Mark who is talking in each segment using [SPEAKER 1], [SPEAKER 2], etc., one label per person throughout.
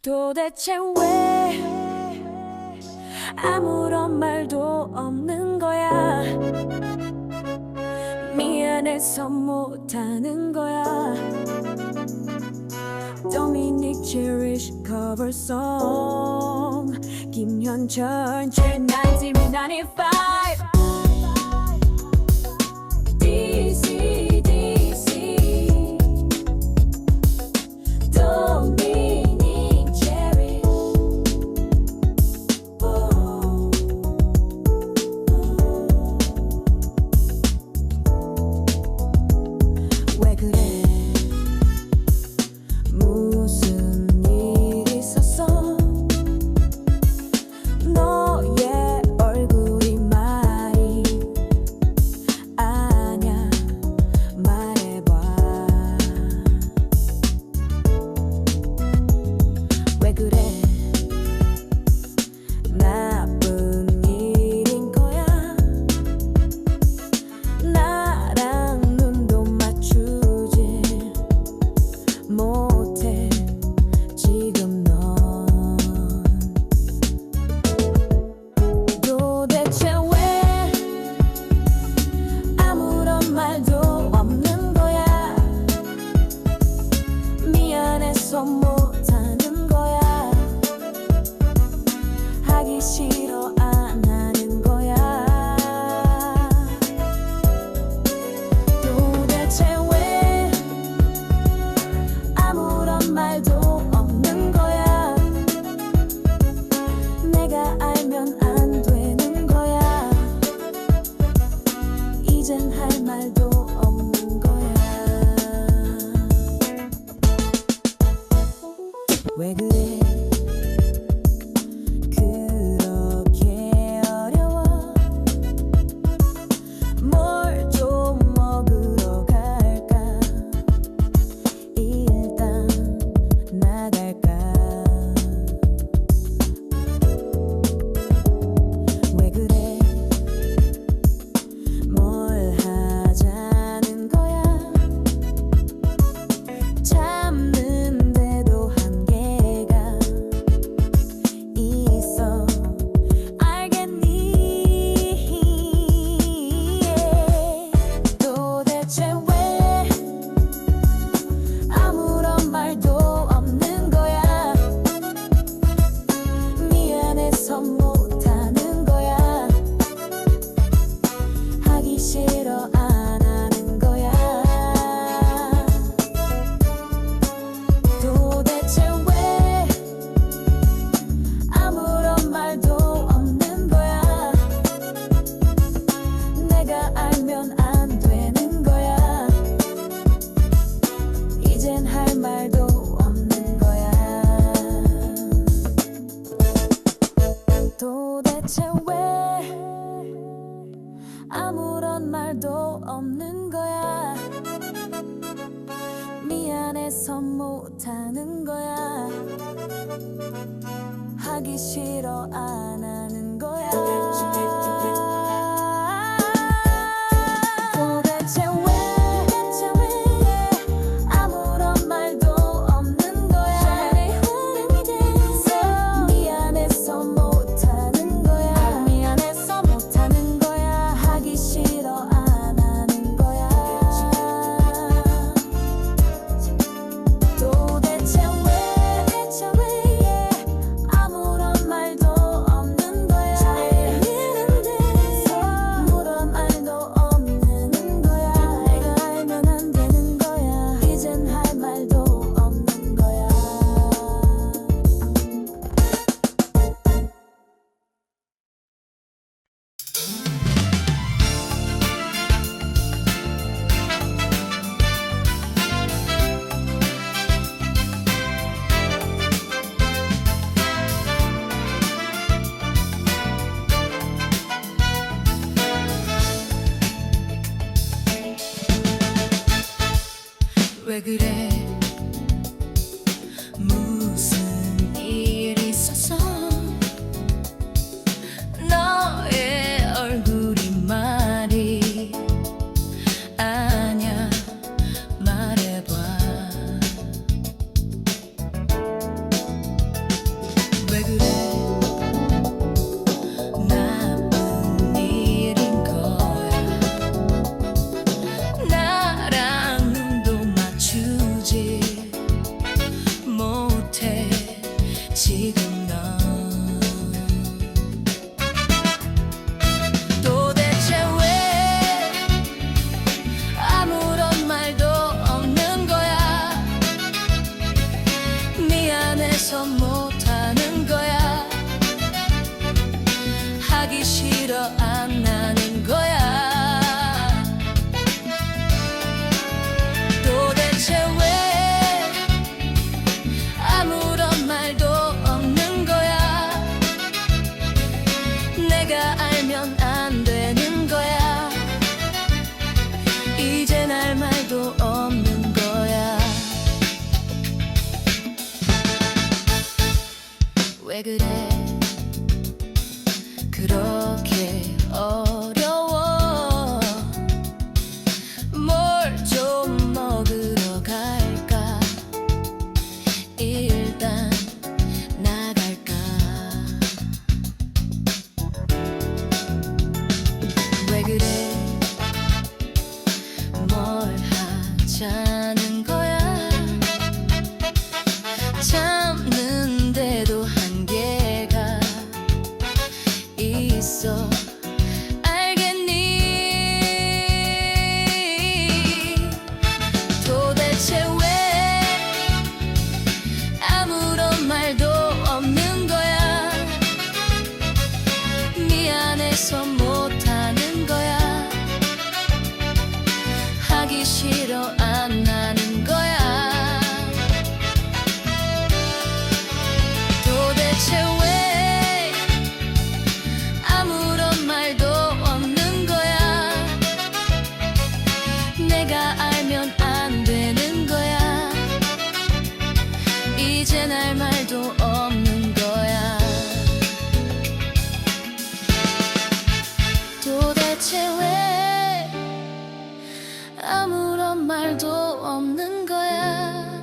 [SPEAKER 1] 도대체 왜 아무런 말도 없는 거야. 미안해서 못하는 거야. Dominic Cherish cover song 김현철 제1995 DC Dominic Cherish 왜 그래 무슨 일 있었어 너의 얼굴이 말이 아냐 말해봐 왜 그래 나쁜 일인 거야 나랑 눈도 맞추지 못해 지금 넌 도대체 왜 아무런 말도 없는 거야. 미안해서 못하는 거야. 하기 싫어 안 하는 거야. 도대체 왜 아무런 말도 없는 거야. 내가 알면 안 되는 거야. 이젠 할 말도 없는 거야. 왜 그래 그렇게 어려워 뭘 좀 먹으러 갈까 일단 나갈까 왜 그래 뭘 하자는 거야 참는데도 한계가 있어 알겠니 도대체 왜 아무런 말도 없는 거야. 미안해서 못하는 거야. 하기 싫어 안 하는 거야. 도대체 왜 아무런 말도 없는 거야. 내가 알면 안 되는 거야. 이젠 할 말도 없는 거야. 도대체 왜 아무런 말도 없는 거야. 미안해서 못하는 거야. 하기 싫어 안 하는 거야. 도대체 왜 아무런 말도 없는 거야. 미안해서 못하는 거야. 미안해서 못하는 거야. 하기 싫어 안 하는 거야. 도대체 왜 아무런 말도 없는 왜 그래 나쁜 일인 거야. 나랑 눈도 맞추지 못해 지금 넌. 도대체 왜 아무런 말도 없는 거야. 미안해서 못하는 거야. 하기 싫어 안 하는 거야. 도대체 왜 아무런 말도 없는 거야. 내가 알면 안 되는 거야. 이젠 할 말도 없는 거야. 왜 그래 그렇게 어려워. 뭘 좀 먹으러 갈까. 일단 나갈까. 왜 그래 뭘 하자는 거야. 참는데도 한계가 있어 알겠니. 도대체 왜 아무런 말도 없는 거야. 미안해서 못하는 거야. 하기 싫어 안 하는 거야. 도대체 왜 아무런 말도 없는 거야. 내가 알면 안 되는 거야. 이젠 할 말도 없는 거야. 도대체 왜 아무런 말도 없는 거야.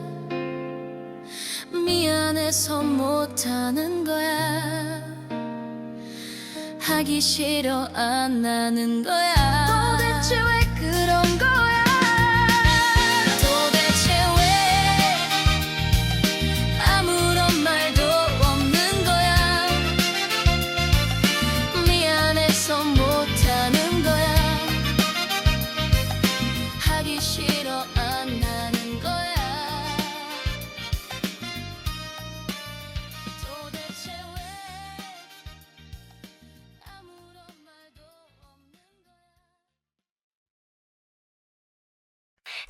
[SPEAKER 1] 미안해서 못하는 거야. 하기 싫어 안 하는 거야. 도대체 왜 그런 거야. 도대체 왜 아무런 말도 없는 거야. 미안해서 못하는 거야. 하기 싫어 안 하는 거야. 도대체 왜 아무런 말도 없는 거야.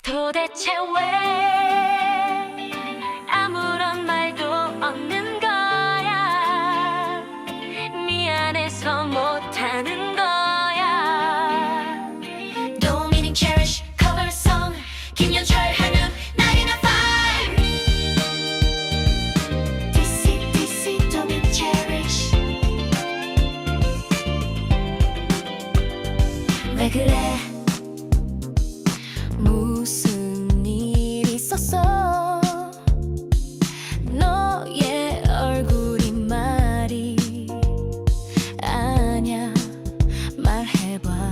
[SPEAKER 1] 도대체 왜 아무런 말도 없는 거야. 미안해서 못하는 거야. Don't meaning cherish cover song 김현철 한음 Night in a fire. DC don't mean cherish. 왜 그래 무슨 일 있었어. 너의 얼굴이 말이 아냐. 말해봐.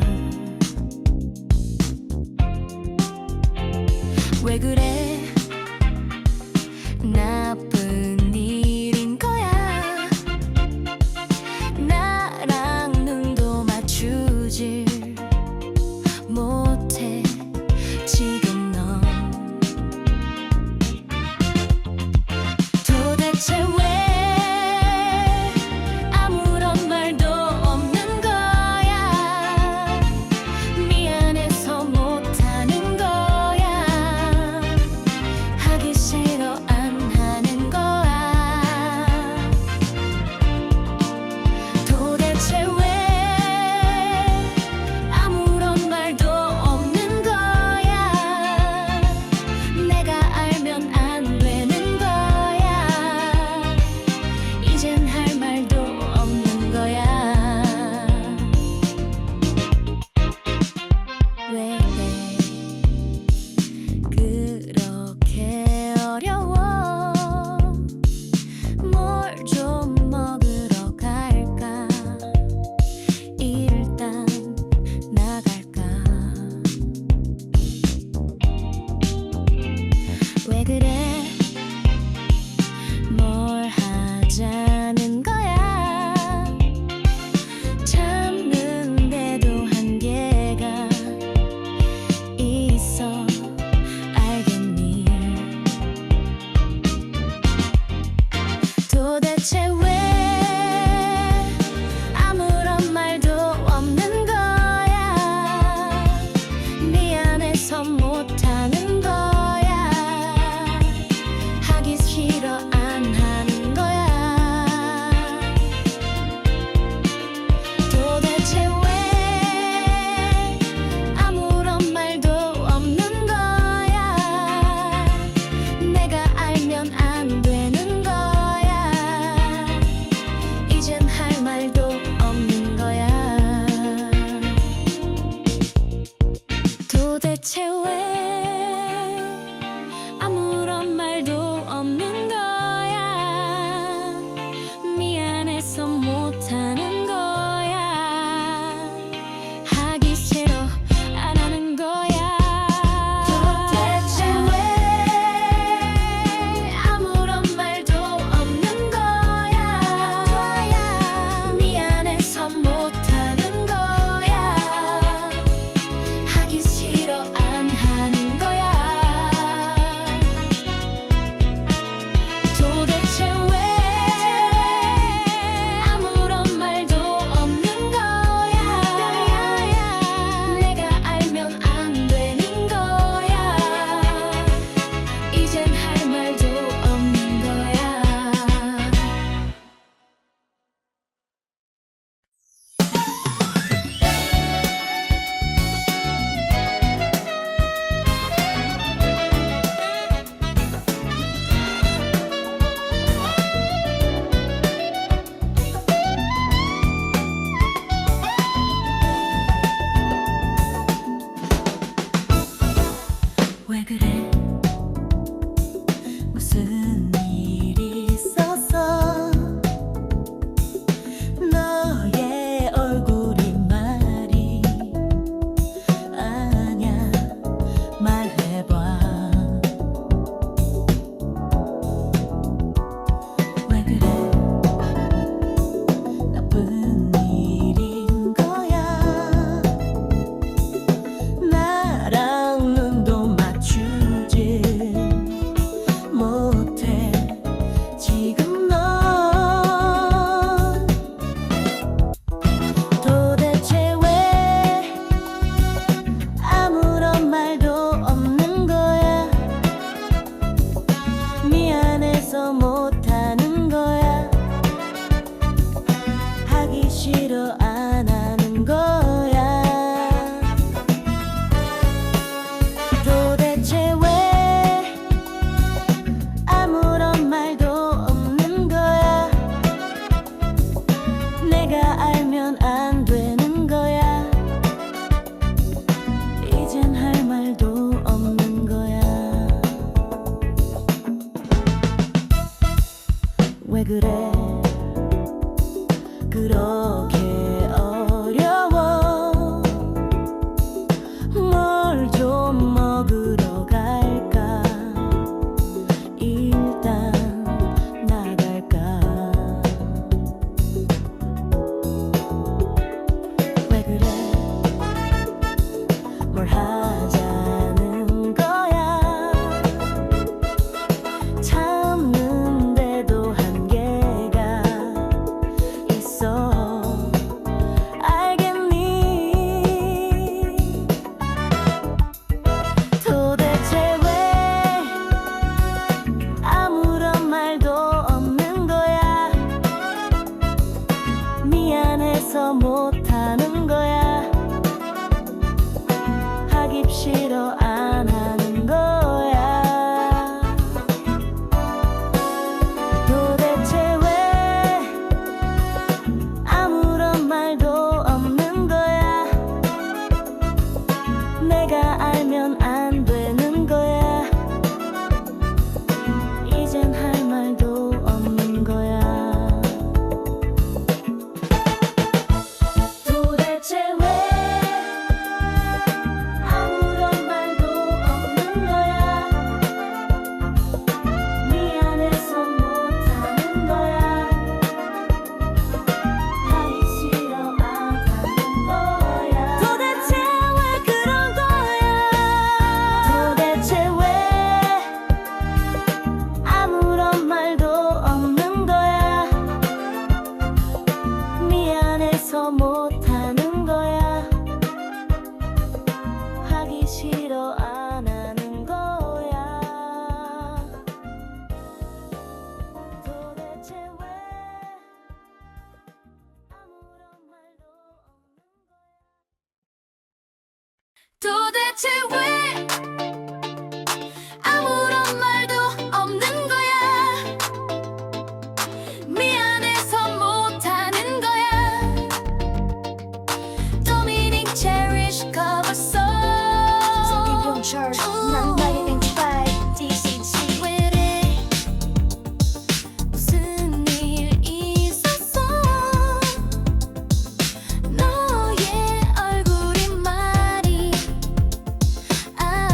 [SPEAKER 1] 왜 그래 나쁜 일인 거야. 나랑 눈도 맞추질 못해 지금 넌. 도대체 왜 아무런 말도 없는 거야. 미안해서 못하는 거야. 하기 싫어 안 하는 거야. 도대체 왜 아무런 말도 없는 거야. 내가 알면 안 되는 거야. 도대체 왜 아무런 말도 없는 거야. 미안해서 못하는 거야. 하기 싫어 안 하는 거야. 도대체 왜 아무런 말도 없는 거야. 내가 알면 안 되는 거야. 이젠 할 말도 없는 거야. 도대체 왜 아무런 말도 없는 거야. 미안해서 못하는 거야. 하기 싫어 안 하는 거야. 도대체 왜 아무런 말도 없는 거야. 미안해서 못하는 거야. 하기 싫어 안 하는 거야. 도대체 왜 아무런 말도 없는 거야. 내가 알면 안 되는 거야. 이젠 할 말도 없는 거야. 왜 그래? 무슨 일이 있었어? 너의 얼굴이 말이 아냐. 말해봐. 왜 그래? 나쁜 일인 거야. 나랑 눈도 맞추지 못해 지금 넌. 도대체 왜 아무런 말도 없는 거야. 미안해서 못하는 거야. 하기 싫어 안 하는 거야. 도대체 왜 아무런 말도 없는 거야. 내가 알면 안 되는 거야. 이젠 할 말도 없는 거야. 왜 그래? 그렇게 어려워. 뭘 좀 먹으러 갈까? 일단 나갈까? 왜 그래? 뭘 하자는 거야. 참는데도 한계가 있어. 도대체 왜 아무런 말도 없는 거야? 미안해서 못하는 거야. Dominic Cherish cover song.
[SPEAKER 2] Yung church ng 1995 DCG.
[SPEAKER 1] 왜 이래? 무슨 일 있었어? 너의 얼굴이 말이 안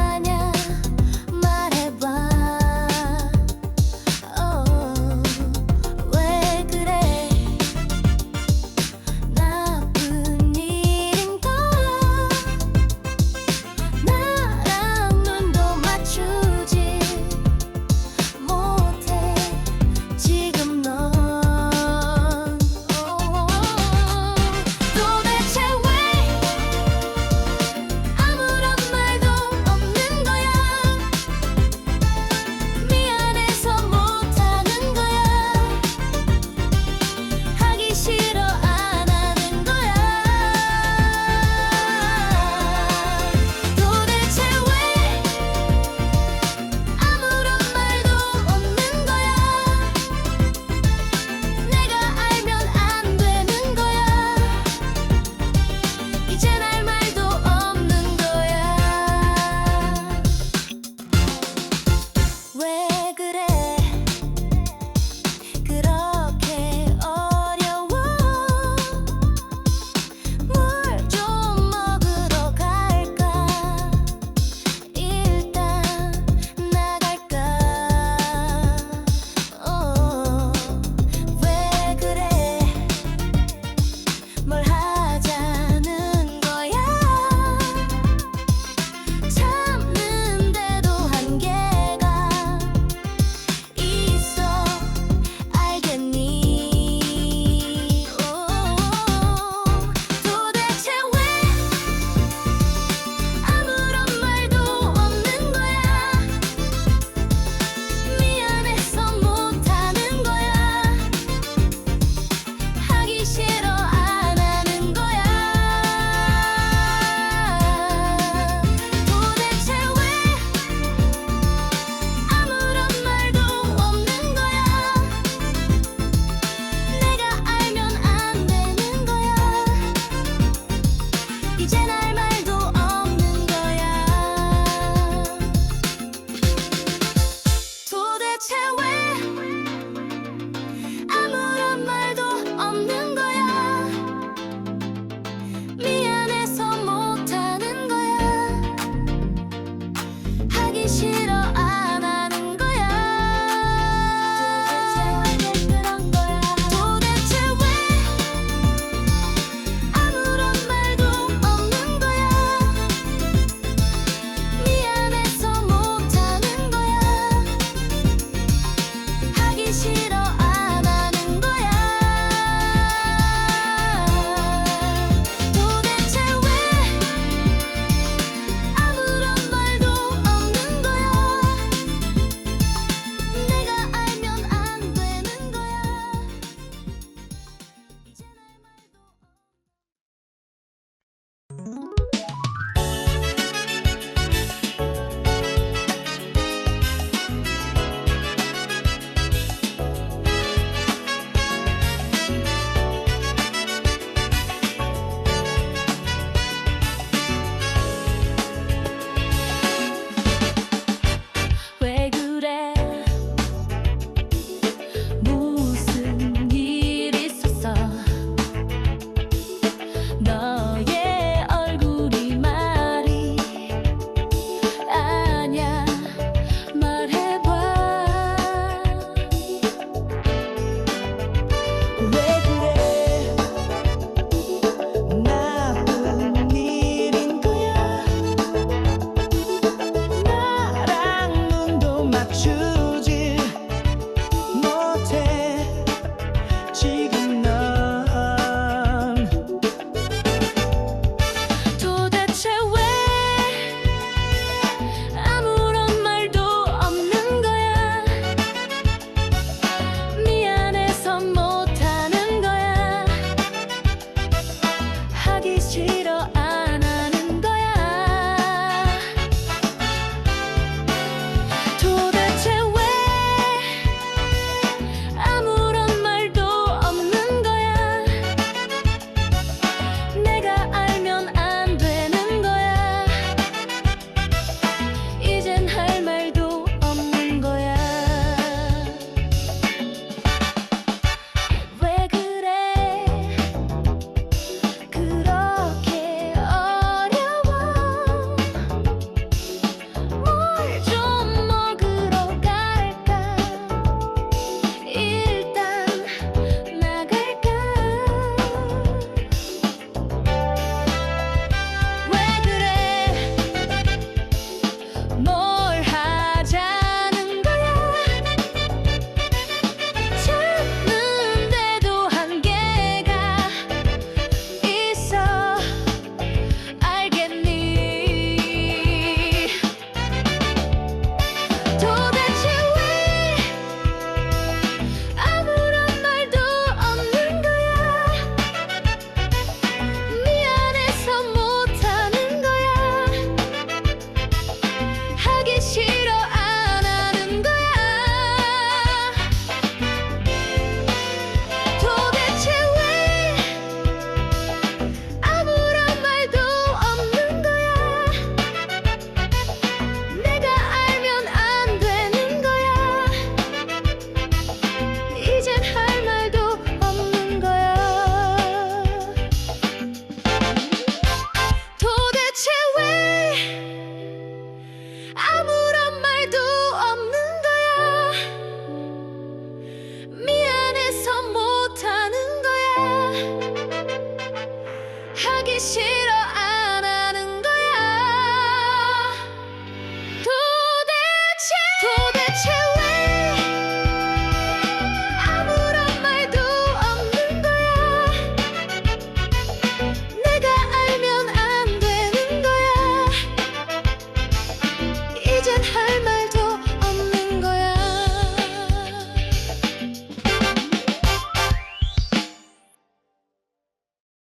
[SPEAKER 1] 싫어